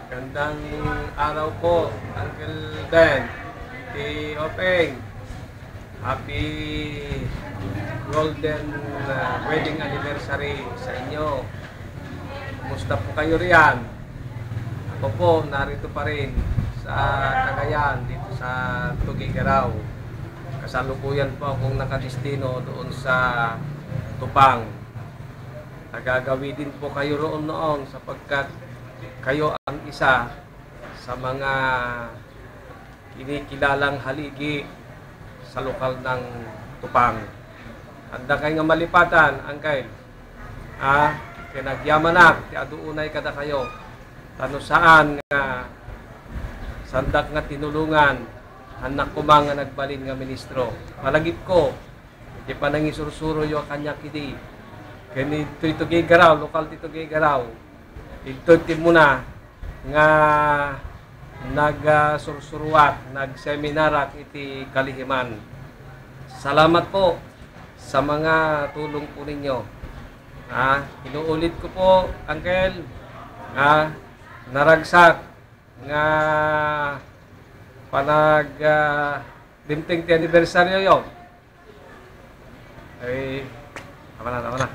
Gandang araw po, Uncle Ben. Openg. Happy golden wedding anniversary sa inyo. Kumusta po kayo riyan? Ako po, narito pa rin sa Cagayan, dito sa Tugigaraw. Kasalukuyan po akong nakadestino doon sa Tupang. Nagagawi din po kayo roon noon sapagkat kayo ang isa sa mga kinikilalang haligi sa lokal ng Tupang. Handa kayo nga malipatan, Angkay. Kinagyamanak, ti aduunay kada kayo. Tano saan nga sandak nga tinulungan, anak ko mga nagbalin nga ministro. Malagip ko, di pa nang isursuro yung kanya kidi. Kani ito gigaraw, lokal dito gigaraw. Ito muna nga nagsursuruat, nagseminarat iti kalihiman. Salamat po sa mga tulong po ninyo. Inuulit ko po, Uncle, naragsak nga panag dimting ti anibersaryo yun. Ay, tama na.